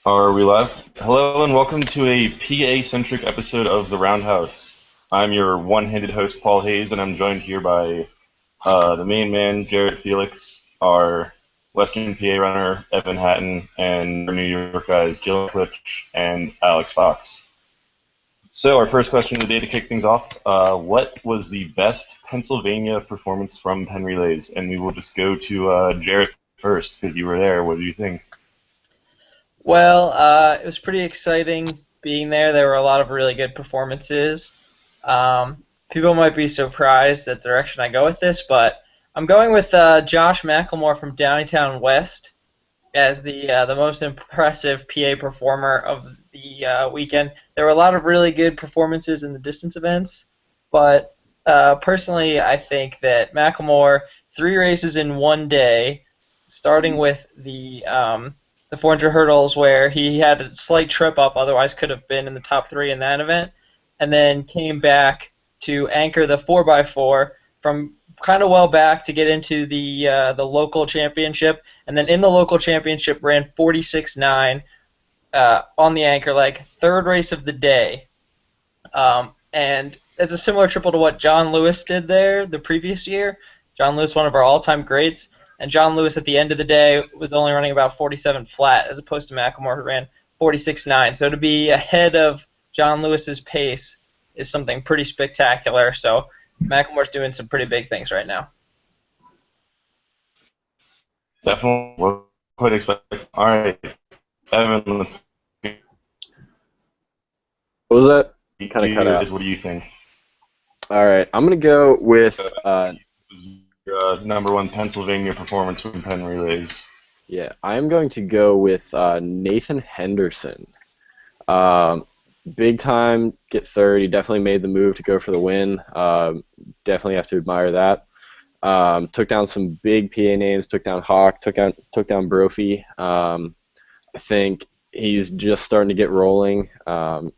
Are we live? Hello and welcome to a PA-centric episode of TheRoundHouse. I'm your one-handed host, Paul Hayes, and I'm joined here by the main man, Jarrett Felix, our Western PA runner, Evan Hatton, and our New York guys, Jill Klitsch and Alex Fox. So our first question of the day to kick things off, what was the best Pennsylvania performance from Penn Relays? And we will just go to Jarrett first, because you were there. What do you think? It was pretty exciting being there. There were a lot of really good performances. People might be surprised at the direction I go with this, but I'm going with Josh McLemore from Downtown West as the most impressive PA performer of the weekend. There were a lot of really good performances in the distance events, but personally, I think that McLemore, 3 races in one day, starting with the 400 hurdles where he had a slight trip up, otherwise could have been in the top three in that event, and then came back to anchor the 4x4 from kind of well back to get into the local championship, and then in the local championship ran 46.9 on the anchor leg, third race of the day, and it's a similar triple to what John Lewis did there the previous year. John Lewis, one of our all-time greats, and John Lewis at the end of the day was only running about 47 flat, as opposed to McLemore, who ran 46.9. So to be ahead of John Lewis's pace is something pretty spectacular. So McLemore's doing some pretty big things right now. Definitely, we're quite expecting. All right, Evan, let's What was that? Kind of cut out. what do you think? All right, I'm gonna go with Number one Pennsylvania performance from Penn Relays. yeah. I'm going to go with Nathan Henderson. Um, Big time, get third. He definitely made the move to go for the win. Definitely have to admire that. Took down some big PA names. Took down Hawk. Took down Brophy. I think he's just starting to get rolling.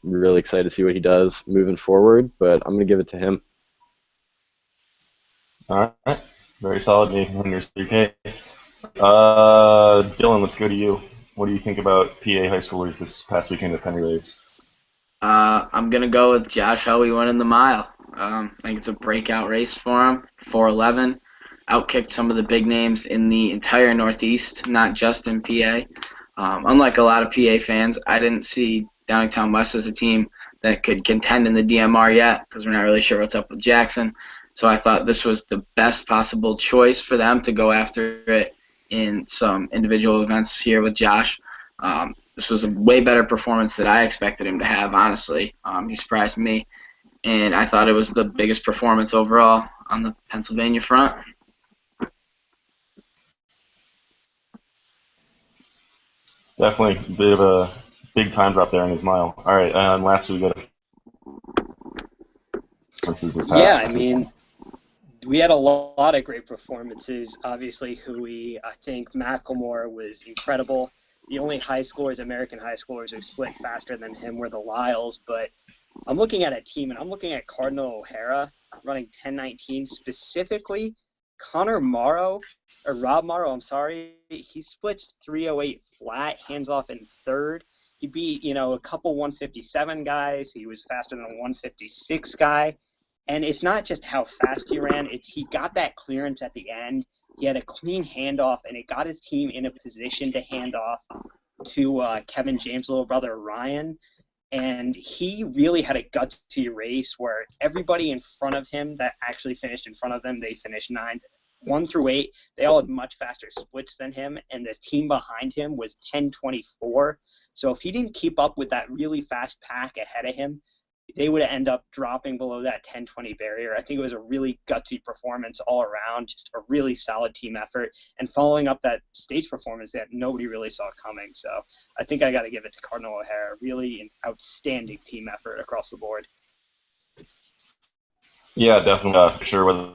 Really excited to see what he does moving forward. But I'm gonna give it to him. All right, very solid, Nathan Henderson. Okay, Dylan, let's go to you. What do you think about PA high schoolers this past weekend at Penn Relays? I'm gonna go with Josh Hoey winning the mile. I think it's a breakout race for him. 4:11, outkicked some of the big names in the entire Northeast, not just in PA. Unlike a lot of PA fans, I didn't see Downingtown West as a team that could contend in the DMR yet because we're not really sure what's up with Jackson. So I thought this was the best possible choice for them to go after it in some individual events here with Josh. This was a way better performance than I expected him to have, honestly. He surprised me, and I thought it was the biggest performance overall on the Pennsylvania front. Definitely a bit of a big time drop there in his mile. All right, and lastly, we got this Yeah, past I weekend. mean, we had a lot of great performances. Obviously, Hui, I think Macklemore was incredible. The only high scores, American high scores, who split faster than him were the Lyles. But I'm looking at a team, and I'm looking at Cardinal O'Hara running 10:19 specifically. Connor Morrow, or Rob Morrow, I'm sorry, he splits 3:08 flat, hands off in third. He beat, a couple 157 guys. He was faster than a 156 guy. And it's not just how fast he ran, it's he got that clearance at the end. He had a clean handoff, and it got his team in a position to hand off to Kevin James' little brother Ryan. And he really had a gutsy race where everybody in front of him that actually finished in front of him, they finished ninth. 1 through 8, they all had much faster splits than him, and the team behind him was 10:24. So if he didn't keep up with that really fast pack ahead of him, they would end up dropping below that 10:20 barrier. I think it was a really gutsy performance all around, just a really solid team effort, and following up that stage performance that nobody really saw coming. So I think I got to give it to Cardinal O'Hara. Really an outstanding team effort across the board. Yeah, definitely. For sure, whether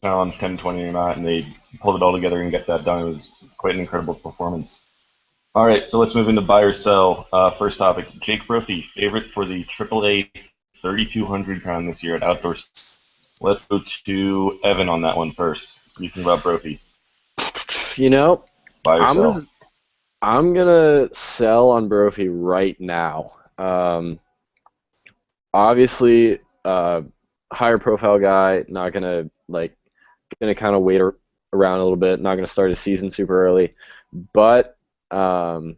on 10-20 or not, and they pulled it all together and get that done. It was quite an incredible performance. All right, so let's move into buy or sell. First topic, Jake Brophy, favorite for the AAA 3,200 crown this year at Outdoors. Let's go to Evan on that one first. What do you think about Brophy? You know, Buy or I'm sell? gonna I'm gonna sell on Brophy right now. Obviously, higher profile guy, not gonna gonna kind of wait around a little bit, not gonna start his season super early, but um,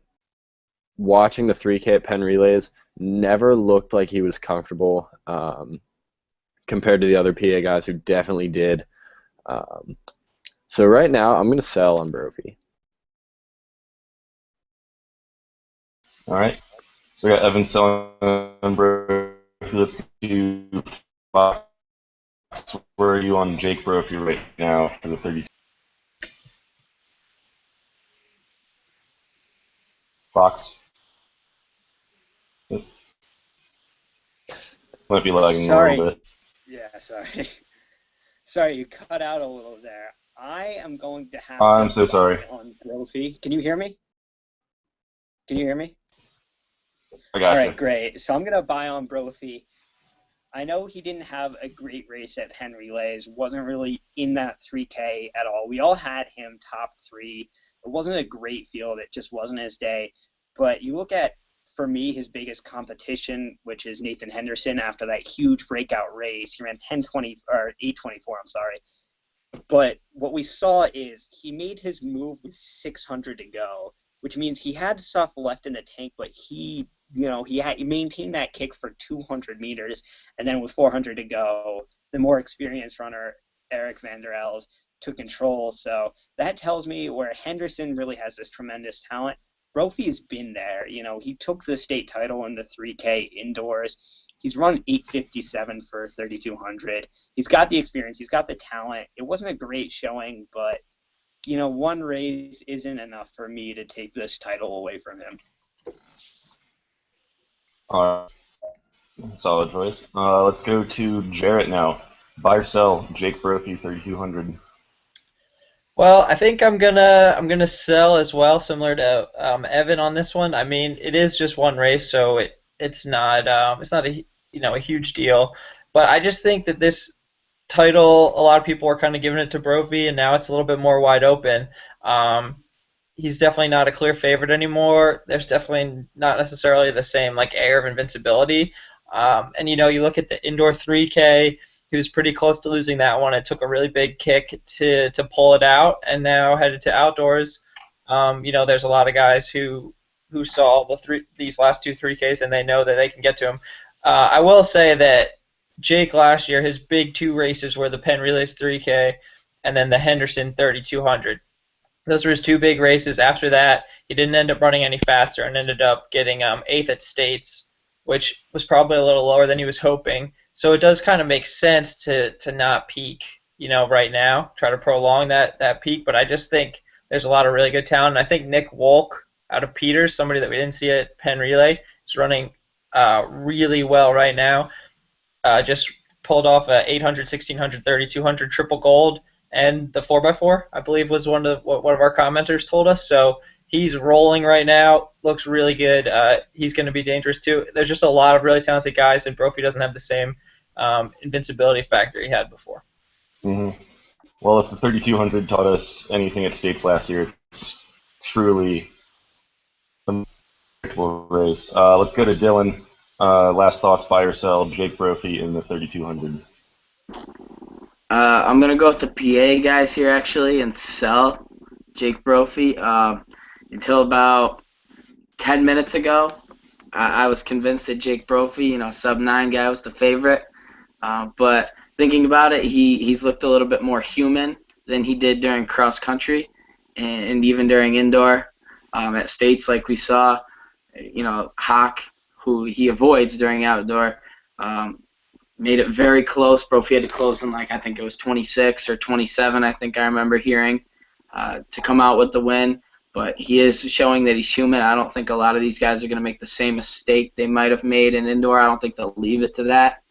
watching the 3K at Penn Relays never looked like he was comfortable compared to the other PA guys who definitely did. Um, so right now, I'm gonna sell on Brophy. All right. So we got Evan selling on Brophy. Let's do Fox. Where are you on Jake Brophy right now for the 32? Fox. Might be lagging a little Sorry. bit. Yeah, sorry. Sorry, you cut out a little there. I am going to have I'm to so sorry. buy on Brophy. Can you hear me? Can you hear me? I All got right, you. great. So I'm going to buy on Brophy. I know he didn't have a great race at Penn Relays, wasn't really in that 3K at all. We all had him top 3. It wasn't a great field. It just wasn't his day. But you look at, for me, his biggest competition, which is Nathan Henderson after that huge breakout race. He ran 10:20 or 8:24, I'm sorry. But what we saw is he made his move with 600 to go, which means he had stuff left in the tank, but he maintained that kick for 200 meters, and then with 400 to go, the more experienced runner Eric Van der Els took control. So that tells me where Henderson really has this tremendous talent. Brophy's been there. He took the state title in the 3K indoors. He's run 8:57 for 3,200. He's got the experience. He's got the talent. It wasn't a great showing, but one race isn't enough for me to take this title away from him. Solid choice. Let's go to Jarrett now. Buy or sell Jake Brophy 3,200. Well, I think I'm gonna sell as well, similar to Evan on this one. I mean, it is just one race, so it's not a huge deal. But I just think that this title, a lot of people were kind of giving it to Brophy, and now it's a little bit more wide open. He's definitely not a clear favorite anymore. There's definitely not necessarily the same air of invincibility. And you look at the indoor 3K. He was pretty close to losing that one. It took a really big kick to pull it out, and now headed to outdoors. There's a lot of guys who saw these last two 3Ks, and they know that they can get to him. I will say that Jake last year, his big two races were the Penn Relays 3K and then the Henderson 3,200. Those were his two big races. After that, he didn't end up running any faster and ended up getting 8th at States, which was probably a little lower than he was hoping. So it does kind of make sense to not peak, right now, try to prolong that peak. But I just think there's a lot of really good talent. And I think Nick Wolk out of Peters, somebody that we didn't see at Penn Relay, is running really well right now. Just pulled off a 800, 1600, 3200 triple gold, and the 4x4, I believe, was one of our commenters told us. So he's rolling right now, looks really good. He's going to be dangerous too. There's just a lot of really talented guys, and Brophy doesn't have the same invincibility factor he had before. Mm-hmm. Well, if the 3,200 taught us anything at States last year, it's truly a predictable race. Let's go to Dylan. Last thoughts, buy or sell Jake Brophy in the 3,200. I'm going to go with the PA guys here, actually, and sell Jake Brophy. Until about 10 minutes ago, I was convinced that Jake Brophy, sub-9 guy, was the favorite. But thinking about it, he's looked a little bit more human than he did during cross-country and even during indoor. At States, like we saw, Hawk, who he avoids during outdoor, made it very close. Brophy had to close in I think it was 26 or 27, I think I remember hearing, to come out with the win. But he is showing that he's human. I don't think a lot of these guys are going to make the same mistake they might have made in indoor. I don't think they'll leave it to that.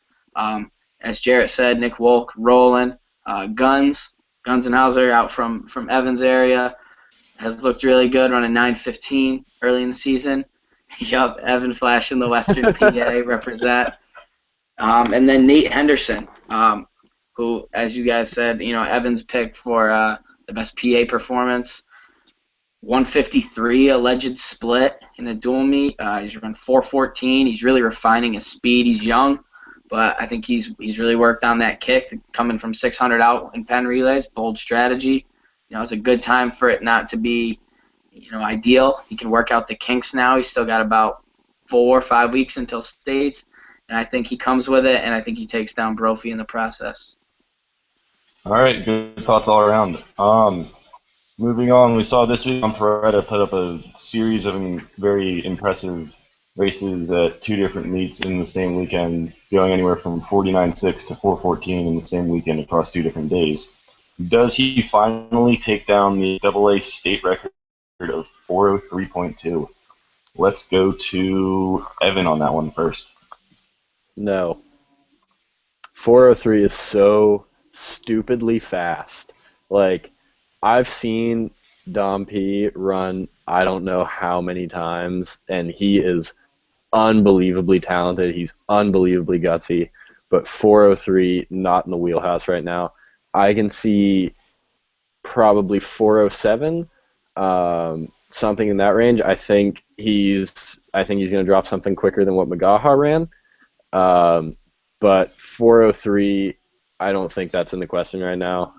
As Jarrett said, Nick Wolk rolling. Guns and Hauser out from Evans area has looked really good, running 9:15 early in the season. Yup, Evan Flash in the Western PA represent. And then Nate Henderson, who, as you guys said, Evans picked for the best PA performance. 153 alleged split in a dual meet. He's run 414. He's really refining his speed. He's young, but I think he's really worked on that kick, coming from 600 out in pen relays. Bold strategy. It's a good time for it not to be, ideal. He can work out the kinks now. He's still got about 4 or 5 weeks until states, and I think he comes with it, and I think he takes down Brophy in the process. All right, good thoughts all around. Moving on, we saw this week Dom Peretta put up a series of very impressive races at 2 different meets in the same weekend, going anywhere from 49.6 to 4:14 in the same weekend across 2 different days. Does he finally take down the AA state record of 4:03.2? Let's go to Evan on that one first. No. 4:03 is so stupidly fast. Like, I've seen Dom P run I don't know how many times, and he is unbelievably talented. He's unbelievably gutsy, but 4:03 not in the wheelhouse right now. I can see probably 4:07, something in that range. I think he's going to drop something quicker than what Magaha ran, but 4:03, I don't think that's in the question right now.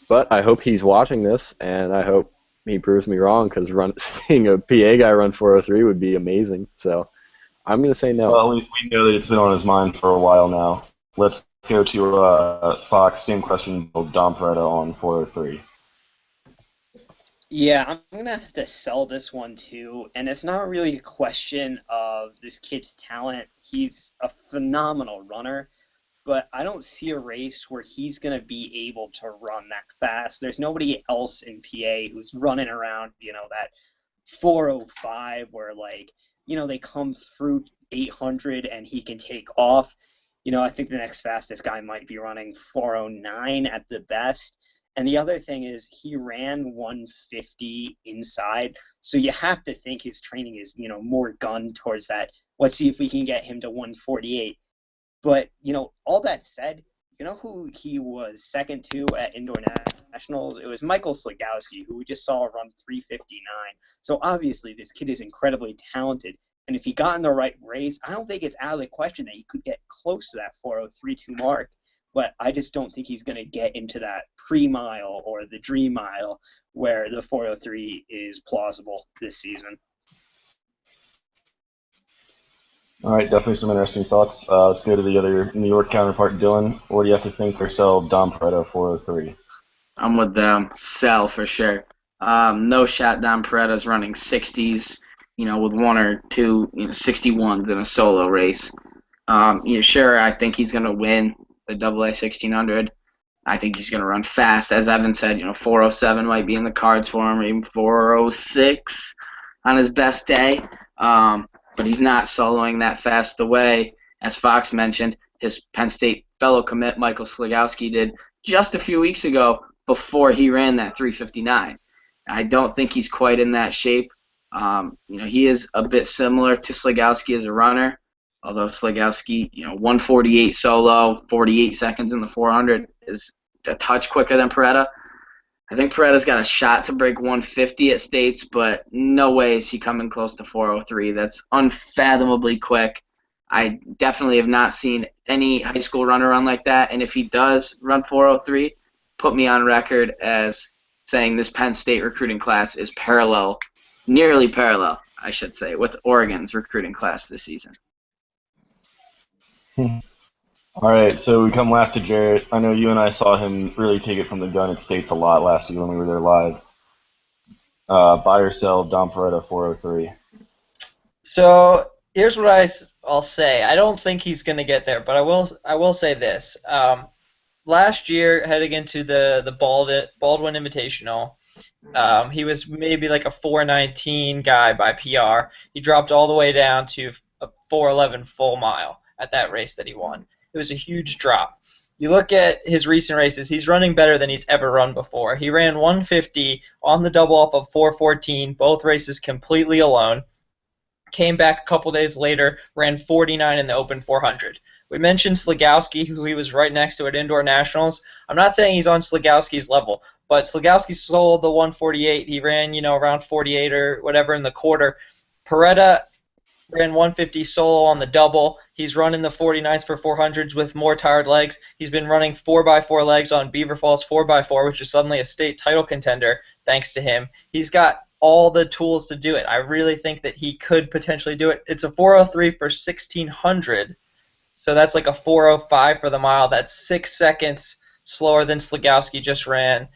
But I hope he's watching this, and I hope he proves me wrong, because seeing a PA guy run 4:03 would be amazing. So I'm going to say no. Well, we know that it's been on his mind for a while now. Let's go to Fox. Same question, Dom Peretta on 4:03. Yeah, I'm going to have to sell this one too, and it's not really a question of this kid's talent. He's a phenomenal runner, but I don't see a race where he's going to be able to run that fast. There's nobody else in PA who's running around, that 4:05 where, they come through 800 and he can take off. I think the next fastest guy might be running 4:09 at the best. And the other thing is he ran 150 inside, so you have to think his training is, more gunned towards that. Let's see if we can get him to 148. But, all that said, who he was second to at Indoor Nationals? It was Michael Slagowski, who we just saw run 3:59. So obviously this kid is incredibly talented. And if he got in the right race, I don't think it's out of the question that he could get close to that 4:03.2 mark. But I just don't think he's going to get into that pre-mile or the dream mile where the 4:03 is plausible this season. All right, definitely some interesting thoughts. Let's go to the other New York counterpart, Dylan. What do you have to think or sell Dom Peretta 4:03? I'm with them. Sell for sure. No shot Dom Peretta's running 60s, with 1 or 2, 61s in a solo race. Sure, I think he's going to win the AA 1600. I think he's going to run fast. As Evan said, 4:07 might be in the cards for him, or even 4:06 on his best day. But he's not soloing that fast the way, as Fox mentioned, his Penn State fellow commit Michael Slagowski did just a few weeks ago before he ran that 3:59. I don't think he's quite in that shape. He is a bit similar to Slagowski as a runner, although Slagowski, 148 solo, 48 seconds in the 400 is a touch quicker than Peretta. I think Peretta's got a shot to break 150 at States, but no way is he coming close to 4:03. That's unfathomably quick. I definitely have not seen any high school runner run like that, and if he does run 4:03, put me on record as saying this Penn State recruiting class is nearly parallel, I should say, with Oregon's recruiting class this season. All right, so we come last to Jarrett. I know you and I saw him really take it from the gun at States a lot last year when we were there live. Buy or sell Dom Peretta 4:03. So here's what I'll say. I don't think he's going to get there, but I will say this. Last year, heading into the Baldwin Invitational, he was maybe like a 4:19 guy by PR. He dropped all the way down to a 4:11 full mile at that race that he won. It was a huge drop. You look at his recent races, he's running better than he's ever run before. He ran 150 on the double up of 4:14, both races completely alone. Came back a couple days later, ran 49 in the Open 400. We mentioned Sligowski, who he was right next to at Indoor Nationals. I'm not saying he's on Sligowski's level, but Sligowski sold the 148. He ran, around 48 or whatever in the quarter. Peretta ran 150 solo on the double. He's running the 49s for 400s with more tired legs. He's been running 4x4 legs on Beaver Falls 4x4, which is suddenly a state title contender thanks to him. He's got all the tools to do it. I really think that he could potentially do it. It's a 403 for 1600, so that's like a 405 for the mile. That's 6 seconds slower than Sligowski just ran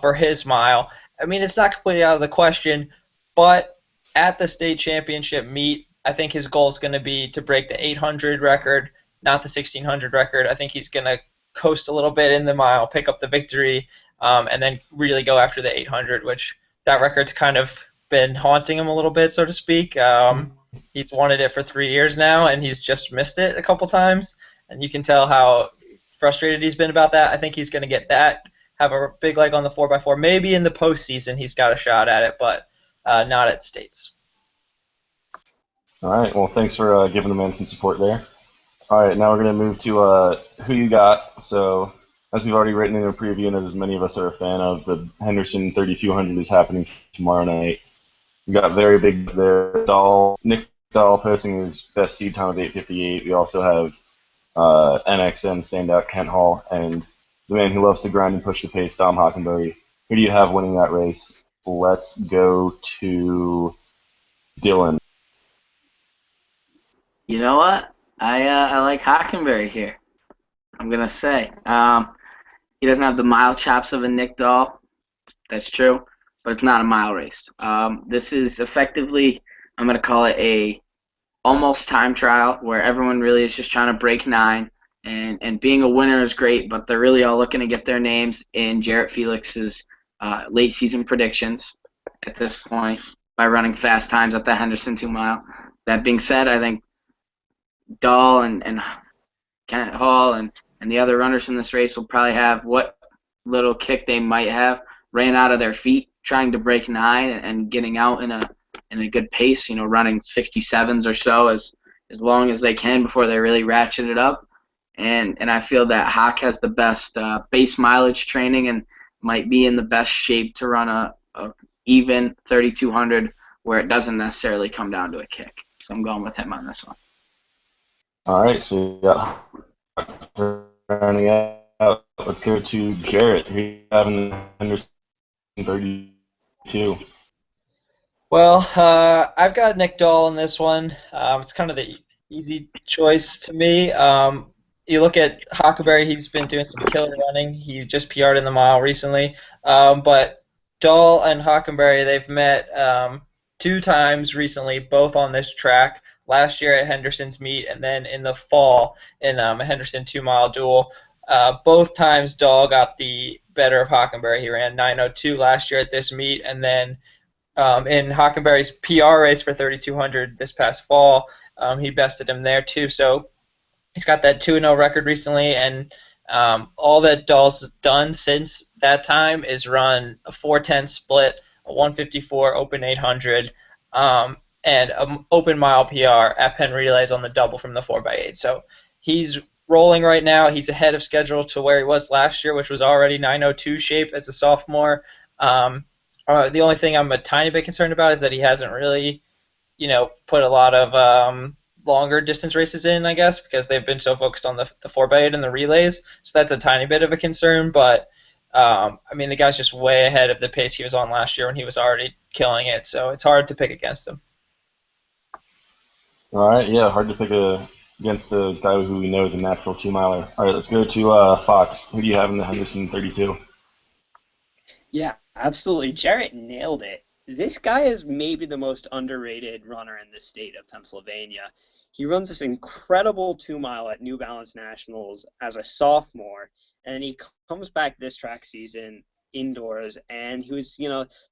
for his mile. I mean, it's not completely out of the question, but at the state championship meet, I think his goal is going to be to break the 800 record, not the 1600 record. I think he's going to coast a little bit in the mile, pick up the victory, and then really go after the 800, which that record's kind of been haunting him a little bit, so to speak. He's wanted it for 3 years now, and he's just missed it a couple times, and you can tell how frustrated he's been about that. I think he's going to get that, have a big leg on the 4x4. Maybe in the postseason he's got a shot at it, but not at states. All right. Well, thanks for giving the man some support there. All right. Now we're going to move to who you got. So, as we've already written in a preview, and as many of us are a fan of, the Henderson 3200 is happening tomorrow night. We got very big there. Nick Dahl posting his best seed time of 8:58. We also have NXN standout Kent Hall and the man who loves to grind and push the pace, Dom Hockenberry. Who do you have winning that race? Let's go to Dylan. You know what? I like Hockenberry here. I'm gonna say he doesn't have the mile chops of a Nick Dahl. That's true, but it's not a mile race. This is effectively, I'm gonna call it a almost time trial where everyone really is just trying to break 9. And being a winner is great, but they're really all looking to get their names in Jarrett Felix's late season predictions at this point by running fast times at the Henderson 2 mile. That being said, I think Dahl and Kenneth Hall and the other runners in this race will probably have what little kick they might have ran out of their feet trying to break 9 and getting out in a good pace, running 67s or so as long as they can before they really ratchet it up. And I feel that Hawk has the best base mileage training and might be in the best shape to run a even 3200 where it doesn't necessarily come down to a kick. So I'm going with him on this one. All right, so we got rounding out. Let's go to Jarrett. Who you have in the Henderson 32? Well, I've got Nick Dahl in this one. It's kind of the easy choice to me. You look at Hockenberry, he's been doing some killer running. He just PR'd in the mile recently. But Dahl and Hockenberry, they've met 2 times recently, both on this track. Last year at Henderson's meet, and then in the fall in a Henderson 2-mile duel. Both times Dahl got the better of Hockenberry. He ran 9:02 last year at this meet, and then in Hockenberry's PR race for 3200 this past fall, he bested him there too. So he's got that 2-0 record recently, and all that Dahl's done since that time is run a 4:10 split, a 154 open 800, and an open mile PR at Penn Relays on the double from the 4x8. So he's rolling right now. He's ahead of schedule to where he was last year, which was already 9:02 shape as a sophomore. The only thing I'm a tiny bit concerned about is that he hasn't really, put a lot of longer distance races in, I guess, because they've been so focused on the 4x8 and the relays. So that's a tiny bit of a concern, but the guy's just way ahead of the pace he was on last year when he was already killing it. So it's hard to pick against him. All right, yeah, hard to pick against a guy who we know is a natural 2-miler. All right, let's go to Fox. Who do you have in the Henderson 32? Yeah, absolutely. Jarrett nailed it. This guy is maybe the most underrated runner in the state of Pennsylvania. He runs this incredible 2-mile at New Balance Nationals as a sophomore, and he comes back this track season indoors, and he was,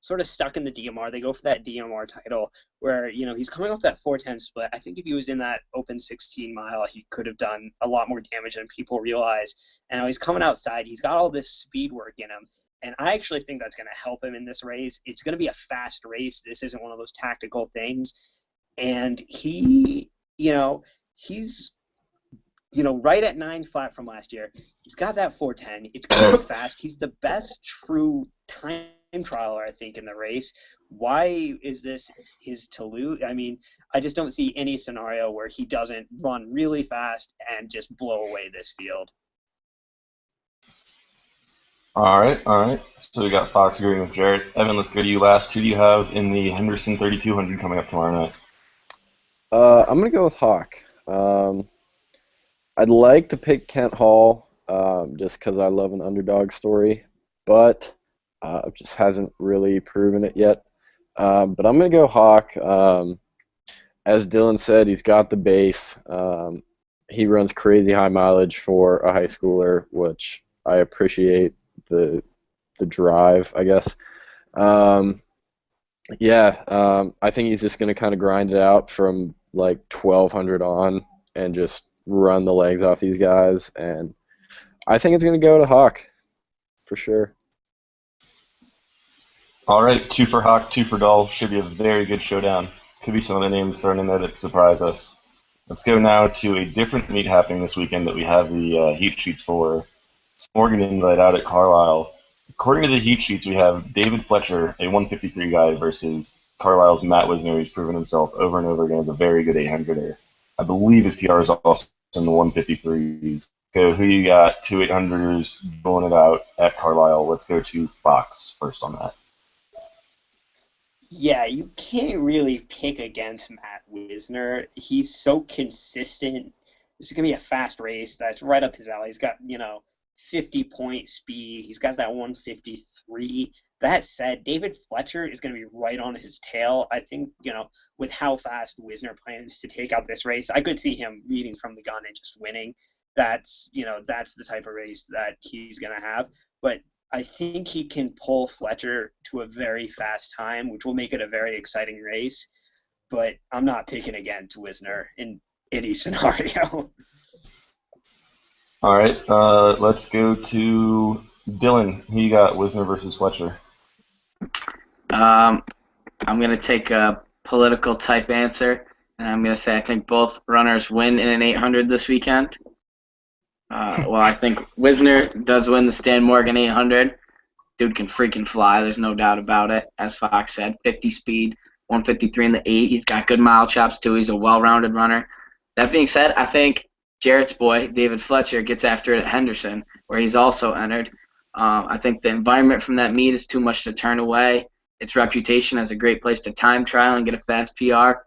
sort of stuck in the DMR. They go for that DMR title where, he's coming off that 4:10 split. I think if he was in that open 16 mile, he could have done a lot more damage than people realize. And now he's coming outside. He's got all this speed work in him. And I actually think that's going to help him in this race. It's going to be a fast race. This isn't one of those tactical things. And he, he's right at 9 flat from last year. He's got that 410. It's going fast. He's the best true time trialer, I think, in the race. Why is this his to lose? I mean, I just don't see any scenario where he doesn't run really fast and just blow away this field. All right. So we got Fox agreeing with Jarrett. Evan, let's go to you last. Who do you have in the Henderson 3200 coming up tomorrow night? I'm going to go with Hawk. I'd like to pick Kent Hall just because I love an underdog story, but just hasn't really proven it yet. But I'm going to go Hawk. As Dylan said, he's got the base. He runs crazy high mileage for a high schooler, which I appreciate the drive, I guess. I think he's just going to kind of grind it out from like 1200 on and just run the legs off these guys, and I think it's going to go to Hawk for sure. All right, 2 for Hawk, 2 for Dull. Should be a very good showdown. Could be some other names thrown in there that surprise us. Let's go now to a different meet happening this weekend that we have the heat sheets for. It's Morgan Invite out at Carlisle. According to the heat sheets, we have David Fletcher, a 153 guy, versus Carlisle's Matt Wisner, who's proven himself over and over again as a very good 800er. I believe his PR is also in the 153s. So who you got? 2 800ers going it out at Carlisle. Let's go to Fox first on that. Yeah, you can't really pick against Matt Wisner. He's so consistent. This is going to be a fast race. That's right up his alley. He's got, 50-point speed. He's got that 153. That said, David Fletcher is going to be right on his tail. I think, with how fast Wisner plans to take out this race, I could see him leading from the gun and just winning. That's the type of race that he's going to have. But I think he can pull Fletcher to a very fast time, which will make it a very exciting race. But I'm not picking against Wisner in any scenario. All right, let's go to Dylan. Who you got, Wisner versus Fletcher? I'm going to take a political type answer, and I'm going to say I think both runners win in an 800 this weekend. I think Wisner does win the Stan Morgan 800. Dude can freaking fly. There's no doubt about it. As Fox said, 50 speed, 153 in the 8. He's got good mile chops, too. He's a well-rounded runner. That being said, I think Jarrett's boy, David Fletcher, gets after it at Henderson, where he's also entered. I think the environment from that meet is too much to turn away. Its reputation as a great place to time trial and get a fast PR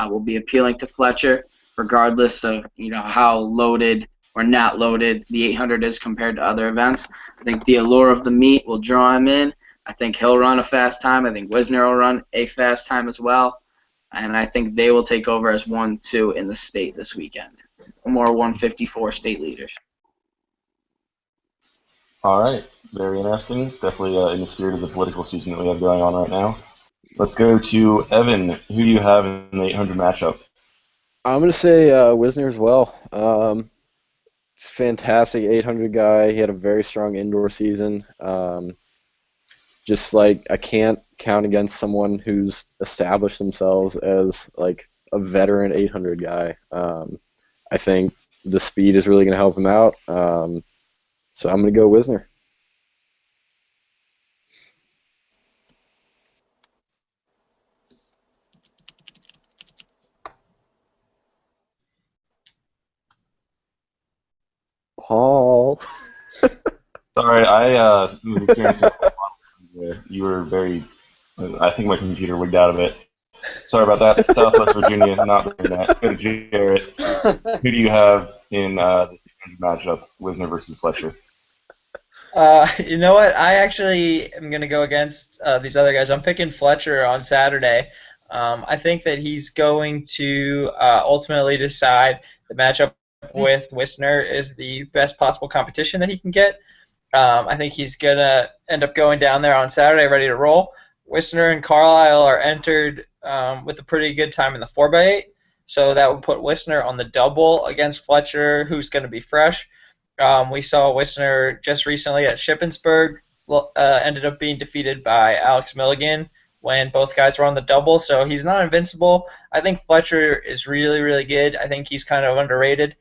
will be appealing to Fletcher, regardless of how loaded or not loaded the 800 is compared to other events. I think the allure of the meet will draw him in. I think he'll run a fast time. I think Wisner will run a fast time as well. And I think they will take over as 1-2 in the state this weekend. More 154 state leaders. All right, very interesting. Definitely in the spirit of the political season that we have going on right now. Let's go to Evan. Who do you have in the 800 matchup? I'm going to say Wisner as well. Fantastic 800 guy. He had a very strong indoor season. Just like I can't count against someone who's established themselves as like a veteran 800 guy. I think the speed is really going to help him out. So I'm going to go Wisner. Paul. Sorry, I was experiencing you were very. I think my computer wigged out of it. Sorry about that. Southwest Virginia, not doing that. Go to Jarrett. Who do you have in the matchup, Wisner versus Fletcher? You know what? I actually am going to go against these other guys. I'm picking Fletcher on Saturday. I think that he's going to ultimately decide the matchup with Wisner is the best possible competition that he can get. I think he's going to end up going down there on Saturday ready to roll. Wisner and Carlisle are entered with a pretty good time in the 4x8, so that would put Wisner on the double against Fletcher, who's going to be fresh. We saw Wisner just recently at Shippensburg, ended up being defeated by Alex Milligan when both guys were on the double, so he's not invincible. I think Fletcher is really, really good. I think he's kind of underrated.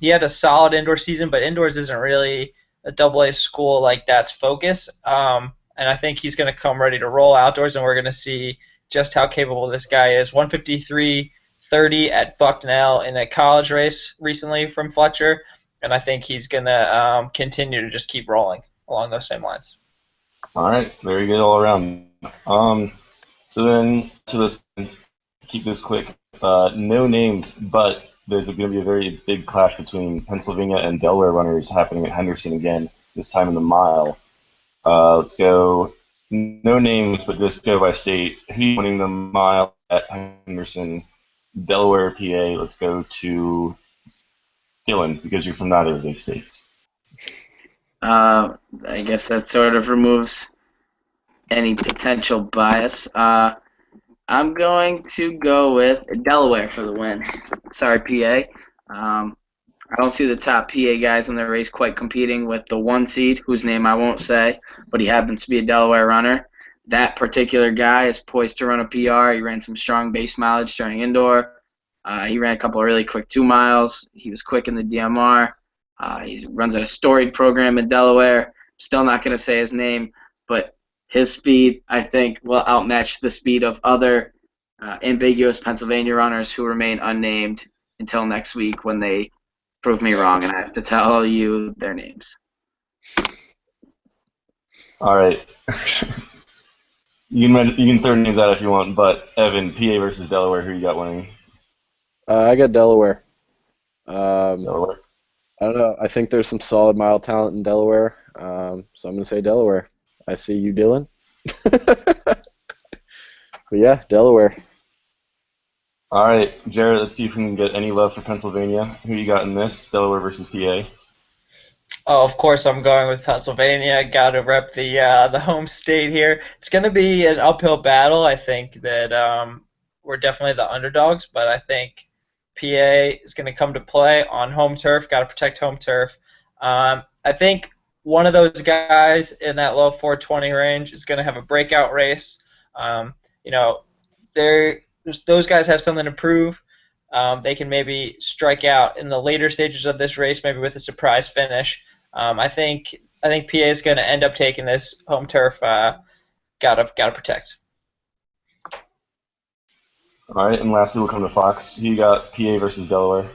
He had a solid indoor season, but indoors isn't really a AA school like that's focus. And I think he's going to come ready to roll outdoors, and we're going to see just how capable this guy is. 153.30 at Bucknell in a college race recently from Fletcher, and I think he's going to continue to just keep rolling along those same lines. All right, very good all around. So then to this, keep this quick. No names, but there's going to be a very big clash between Pennsylvania and Delaware runners happening at Henderson again. This time in the mile. Let's go. No names, but just go by state. Who's winning the mile at Henderson? Delaware, PA. Let's go to Dylan because you're from neither of those states. I guess that sort of removes any potential bias. I'm going to go with Delaware for the win. Sorry, PA. I don't see the top PA guys in the race quite competing with the 1 seed, whose name I won't say, but he happens to be a Delaware runner. That particular guy is poised to run a PR. He ran some strong base mileage during indoor. He ran a couple of really quick 2 miles. He was quick in the DMR. He runs a storied program in Delaware. Still not going to say his name, but his speed, I think, will outmatch the speed of other ambiguous Pennsylvania runners who remain unnamed until next week when they prove me wrong and I have to tell you their names. All right. You can throw names out if you want, but Evan, PA versus Delaware, who you got winning? I got Delaware. Delaware. I don't know. I think there's some solid mile talent in Delaware, so I'm going to say Delaware. I see you, Dylan. But yeah, Delaware. All right, Jared, let's see if we can get any love for Pennsylvania. Who you got in this? Delaware versus PA. Oh, of course I'm going with Pennsylvania. Got to rep the home state here. It's going to be an uphill battle. I think that we're definitely the underdogs, but I think PA is going to come to play on home turf. Got to protect home turf. I think one of those guys in that low 420 range is going to have a breakout race. You know, those guys have something to prove. They can maybe strike out in the later stages of this race, maybe with a surprise finish. I think PA is going to end up taking this home turf. Gotta protect. All right, and lastly, we'll come to Fox. Who you got PA versus Delaware?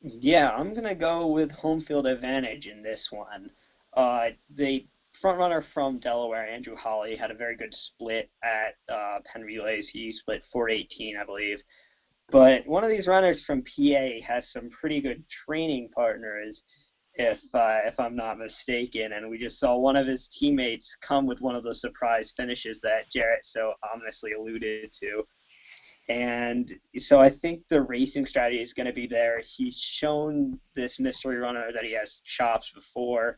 Yeah, I'm going to go with home field advantage in this one. The front runner from Delaware, Andrew Hawley, had a very good split at Penn Relays. He split 4:18, I believe. But one of these runners from PA has some pretty good training partners, if I'm not mistaken. And we just saw one of his teammates come with one of the surprise finishes that Jarrett so ominously alluded to. And so I think the racing strategy is going to be there. He's shown this mystery runner that he has chops before.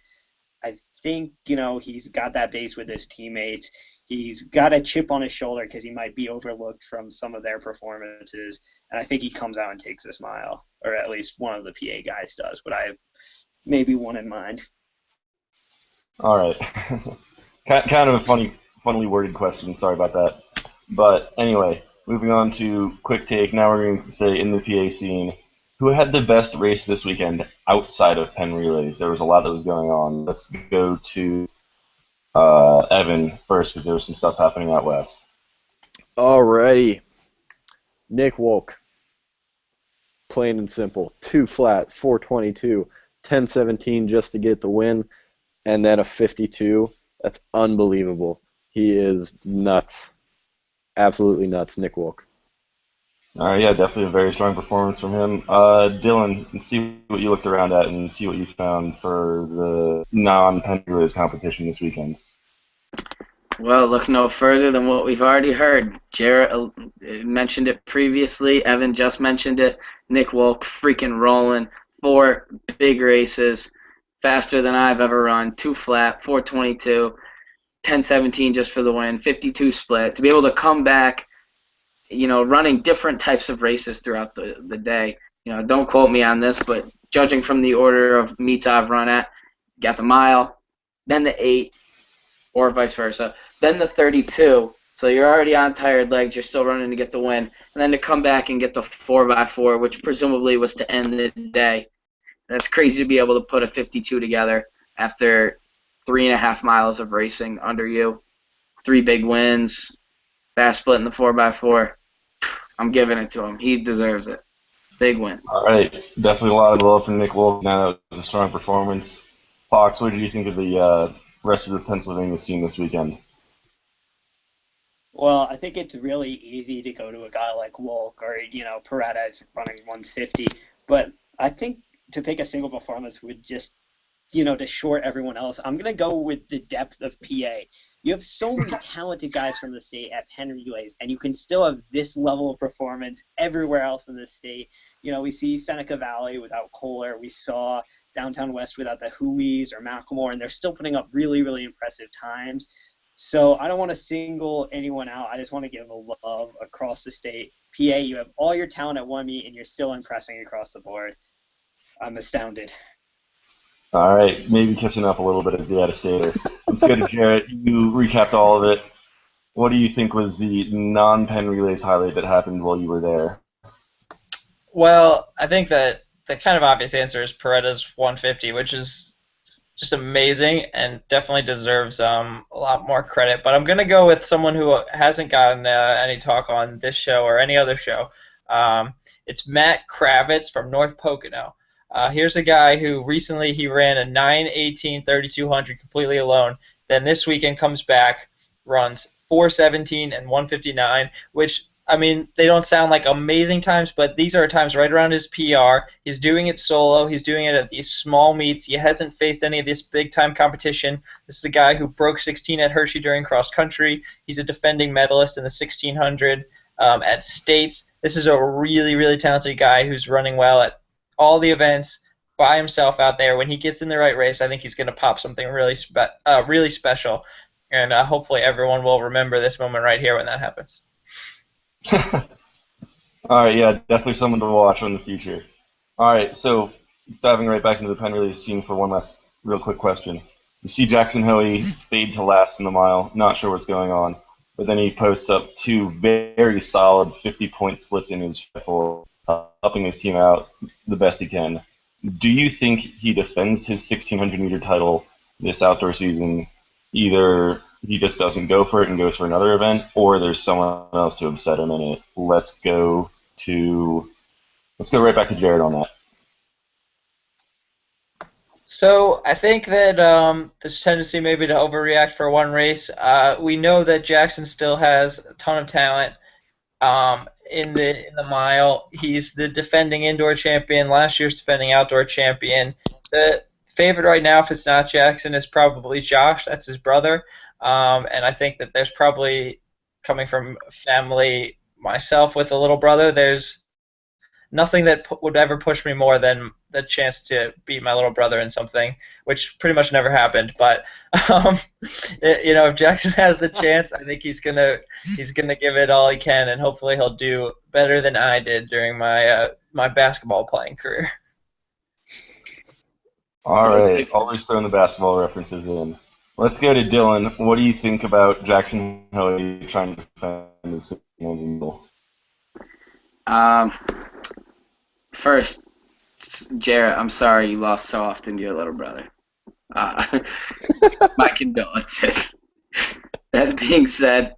I think, he's got that base with his teammates. He's got a chip on his shoulder because he might be overlooked from some of their performances. And I think he comes out and takes this mile, or at least one of the PA guys does, but I have maybe one in mind. All right. Kind of a funnily worded question. Sorry about that. But anyway, moving on to quick take. Now we're going to say in the PA scene, who had the best race this weekend outside of Penn Relays? There was a lot that was going on. Let's go to Evan first because there was some stuff happening out west. Alrighty. Nick Wolk. Plain and simple. 2 flat, 422, 10:17 just to get the win, and then a 52. That's unbelievable. He is nuts. Absolutely nuts, Nick Wolk. All right, yeah, definitely a very strong performance from him. Dylan, let's see what you looked around at and see what you found for the non-Penn Relays competition this weekend. Well, look no further than what we've already heard. Jarrett mentioned it previously. Evan just mentioned it. Nick Wolk freaking rolling. 4 big races, faster than I've ever run. 2 flat, 422, 10:17 just for the win, 52 split. To be able to come back, running different types of races throughout the day. Don't quote me on this, but judging from the order of meets I've run at, got the mile, then the 8, or vice versa, then the 32. So you're already on tired legs. You're still running to get the win. and then to come back and get the 4x4, which presumably was to end the day. That's crazy to be able to put a 52 together after 3.5 miles of racing under you. 3 big wins, fast split in the 4x4. I'm giving it to him. He deserves it. Big win. All right, definitely a lot of love for Nick Wolf. Now that was a strong performance. Fox, what did you think of the rest of the Pennsylvania scene this weekend? Well, I think it's really easy to go to a guy like Wolk or, Paredes running 150. But I think to pick a single performance would just, to short everyone else. I'm going to go with the depth of PA. You have so many talented guys from the state at Penn Relays, and you can still have this level of performance everywhere else in the state. We see Seneca Valley without Kohler. We saw Downtown West without the Hueys or Macklemore, and they're still putting up really, really impressive times. So I don't want to single anyone out. I just want to give a love across the state. PA, you have all your talent at one meet, and you're still impressing across the board. I'm astounded. All right, maybe kissing up a little bit as the out-of-stater. Let's go to Jarrett. You recapped all of it. What do you think was the non-Penn Relays highlight that happened while you were there? Well, I think that the kind of obvious answer is Paredes 150, which is just amazing and definitely deserves a lot more credit. But I'm going to go with someone who hasn't gotten any talk on this show or any other show. It's Matt Kravitz from North Pocono. Here's a guy who recently he ran a 9:18 3200 completely alone. Then this weekend comes back, runs 4:17 and 1:59, which they don't sound like amazing times, but these are times right around his PR. He's doing it solo. He's doing it at these small meets. He hasn't faced any of this big-time competition. This is a guy who broke 16 at Hershey during cross-country. He's a defending medalist in the 1600 at States. This is a really, really talented guy who's running well at all the events by himself out there. When he gets in the right race, I think he's going to pop something really special, and hopefully everyone will remember this moment right here when that happens. All right, yeah, definitely someone to watch in the future. All right, so diving right back into the Penn Relay scene for one last real quick question. You see Jackson Hoey fade to last in the mile, not sure what's going on, but then he posts up 2 very solid 50-point splits in his rifle, helping his team out the best he can. Do you think he defends his 1,600-meter title this outdoor season? Either he just doesn't go for it and goes for another event, or there's someone else to upset him in it. Let's go right back to Jared on that. So I think that this tendency maybe to overreact for one race. We know that Jackson still has a ton of talent in the mile. He's the defending indoor champion, last year's defending outdoor champion. The favorite right now, if it's not Jackson, is probably Josh. That's his brother. And I think that there's probably, coming from family myself with a little brother, there's nothing that would ever push me more than the chance to beat my little brother in something, which pretty much never happened. But if Jackson has the chance, I think he's gonna give it all he can, and hopefully he'll do better than I did during my my basketball playing career. All right, always throwing the basketball references in. Let's go to Dylan. What do you think about Jackson Hoey trying to defend his 1600? First, Jarrett, I'm sorry you lost so often to your little brother. My condolences. That being said,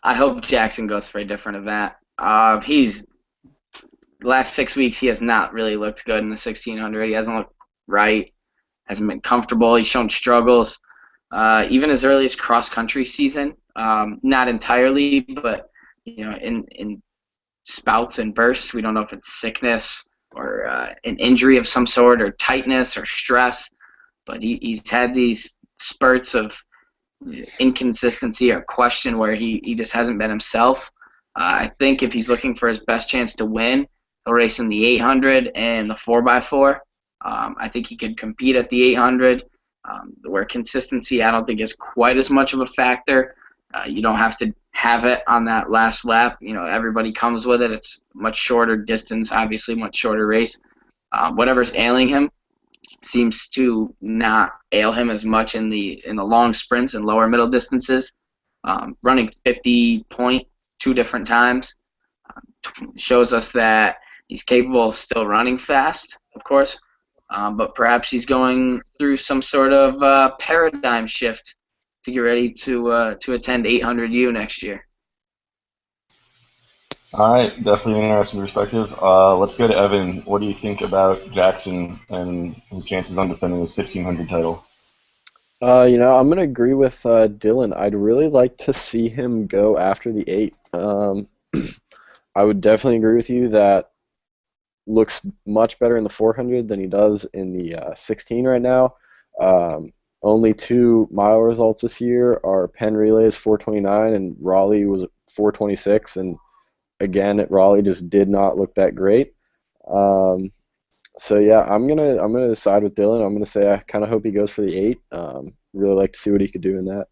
I hope Jackson goes for a different event. The last 6 weeks he has not really looked good in the 1600. He hasn't looked right, hasn't been comfortable. He's shown struggles. Even as early as cross-country season, not entirely, but in spouts and bursts. We don't know if it's sickness or an injury of some sort or tightness or stress, but he's had these spurts of inconsistency or question where he just hasn't been himself. I think if he's looking for his best chance to win, he'll race in the 800 and the 4x4. I think he could compete at the 800, where consistency I don't think is quite as much of a factor. You don't have to have it on that last lap. Everybody comes with it. It's much shorter distance, obviously much shorter race. Whatever's ailing him seems to not ail him as much in the long sprints and lower middle distances. Running 50 point 2 different times, shows us that he's capable of still running fast, of course, but perhaps he's going through some sort of paradigm shift to get ready to attend 800U next year. All right, definitely an interesting perspective. Let's go to Evan. What do you think about Jackson and his chances on defending the 1600 title? I'm going to agree with Dylan. I'd really like to see him go after the 8. I would definitely agree with you that looks much better in the 400 than he does in the 16 right now. Only 2 mile results this year are Penn Relays 429 and Raleigh was 426, and again at Raleigh just did not look that great. So yeah, I'm gonna decide with Dylan. I'm gonna say I kind of hope he goes for the 8. Really like to see what he could do in that.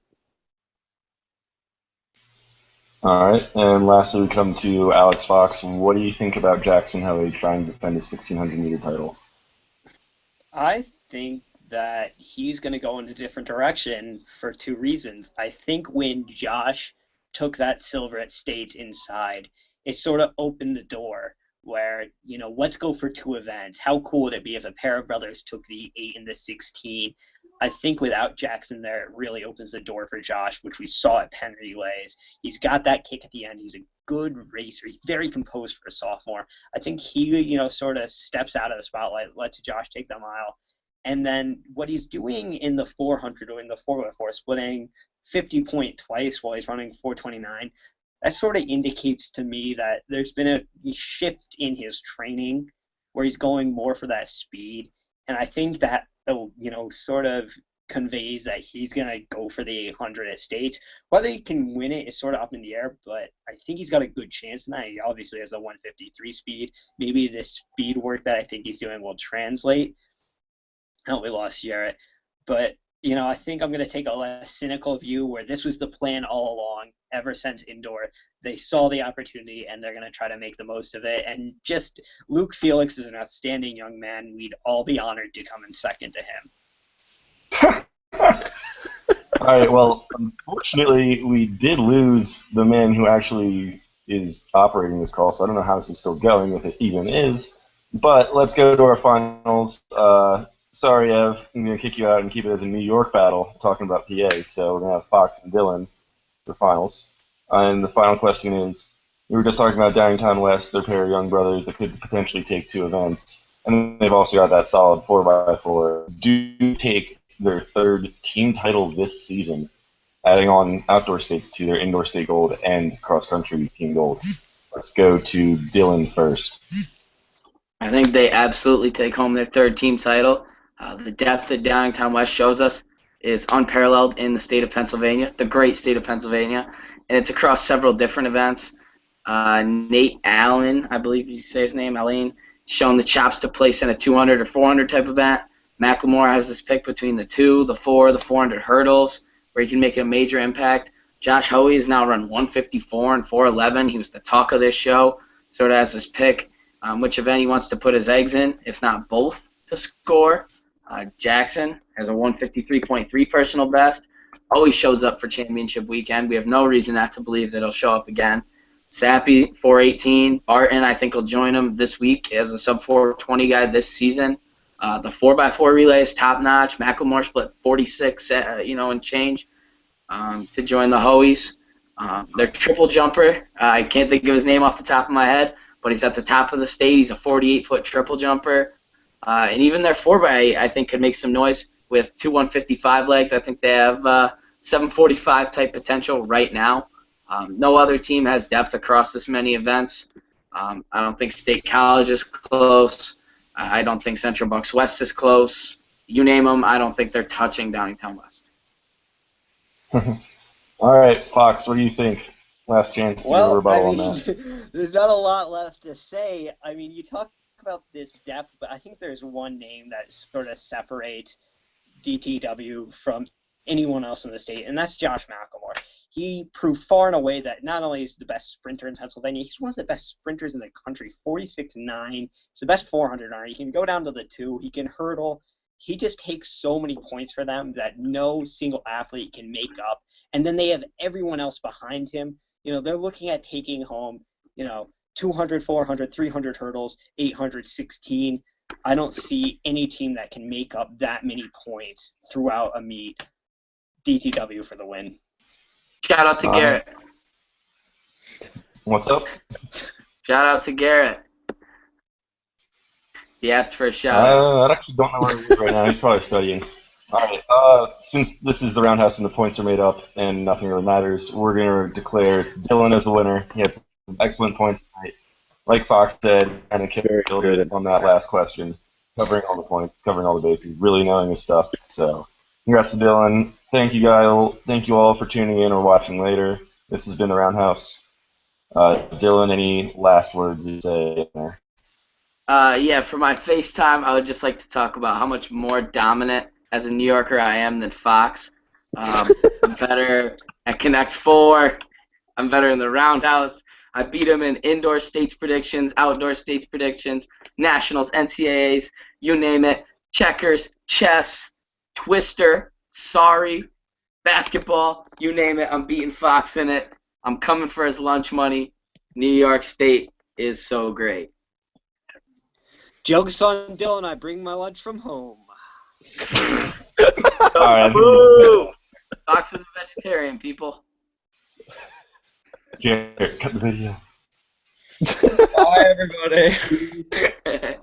All right, and lastly we come to Alex Fox. What do you think about Jackson Hoey trying to defend his 1600-meter title? I think that he's going to go in a different direction for 2 reasons. I think when Josh took that silver at States inside, it sort of opened the door where, let's go for 2 events. How cool would it be if a pair of brothers took the 8 and the 16? I think without Jackson there, it really opens the door for Josh, which we saw at Penn Relays. He's got that kick at the end. He's a good racer. He's very composed for a sophomore. I think he, sort of steps out of the spotlight, lets Josh take the mile. And then what he's doing in the 400 or in the 4x4, splitting 50 point twice while he's running 429, that sort of indicates to me that there's been a shift in his training where he's going more for that speed. And I think that, sort of conveys that he's going to go for the 800 at States. Whether he can win it is sort of up in the air, but I think he's got a good chance in that. He obviously has a 153 speed. Maybe the speed work that I think he's doing will translate. We lost Jarrett. But, I think I'm going to take a less cynical view where this was the plan all along ever since indoor. They saw the opportunity, and they're going to try to make the most of it. And just Luke Felix is an outstanding young man. We'd all be honored to come in second to him. All right, well, unfortunately, we did lose the man who actually is operating this call, so I don't know how this is still going, if it even is. But let's go to our finals. Sorry, Ev, I'm going to kick you out and keep it as a New York battle, talking about PA. So we're going to have Fox and Dylan for finals. And the final question is, we were just talking about Downingtown West, their pair of young brothers that could potentially take 2 events. And they've also got that solid 4x4. Do you take their 3rd team title this season, adding on outdoor states to their indoor state gold and cross-country team gold? Let's go to Dylan first. I think they absolutely take home their 3rd team title. The depth that Downingtown West shows us is unparalleled in the state of Pennsylvania, the great state of Pennsylvania, and it's across several different events. Nate Allen, I believe you say his name, Allen, shown the chops to place in a 200 or 400 type event. Macklemore has this pick between the 2, the 4, the 400 hurdles, where he can make a major impact. Josh Hoey has now run 154 and 411. He was the talk of this show, sort of has his pick which event he wants to put his eggs in, if not both, to score. Jackson has a 153.3 personal best. Always shows up for championship weekend. We have no reason not to believe that he'll show up again. Sappy, 418. Barton, I think, will join him this week as a sub-420 guy this season. The 4x4 relay is top-notch. Macklemore split 46, and change to join the Hoeys. Their triple jumper, I can't think of his name off the top of my head, but he's at the top of the state. He's a 48-foot triple jumper. And even their 4x, I think, could make some noise with 2 155 legs. I think they have 745 type potential right now. No other team has depth across this many events. I don't think State College is close. I don't think Central Bucks West is close. You name them, I don't think they're touching Downingtown West. All right, Fox, what do you think? Last chance to do a rebuttal on that. There's not a lot left to say. I mean, you talk about this depth, but I think there's one name that sort of separates DTW from anyone else in the state, and that's Josh Macklemore. He proved far and away that not only is he the best sprinter in Pennsylvania, he's one of the best sprinters in the country, 46.9. He's the best 400er. He can go down to the 2. He can hurdle. He just takes so many points for them that no single athlete can make up. And then they have everyone else behind him. They're looking at taking home, 200, 400, 300 hurdles, 816. I don't see any team that can make up that many points throughout a meet. DTW for the win. Shout out to Garrett. What's up? Shout out to Garrett. He asked for a shout out. I actually don't know where he is right now. He's probably studying. All right. Since this is the Roundhouse and the points are made up and nothing really matters, we're going to declare Dylan as the winner. He had some excellent points tonight. Like Fox said, kind of killed it on that last question, covering all the points, covering all the bases, really knowing his stuff. So, congrats to Dylan. Thank you, guys. Thank you all for tuning in or watching later. This has been the Roundhouse. Dylan, any last words you say there? Yeah, for my FaceTime, I would just like to talk about how much more dominant as a New Yorker I am than Fox. I'm better at Connect 4. I'm better in the Roundhouse. I beat him in indoor states predictions, outdoor states predictions, nationals, NCAAs, you name it. Checkers, chess, twister, sorry, basketball, you name it. I'm beating Fox in it. I'm coming for his lunch money. New York State is so great. Joke's on Dylan, I bring my lunch from home. All right. Woo! Fox is a vegetarian, people. Jared, cut the video. Bye, everybody.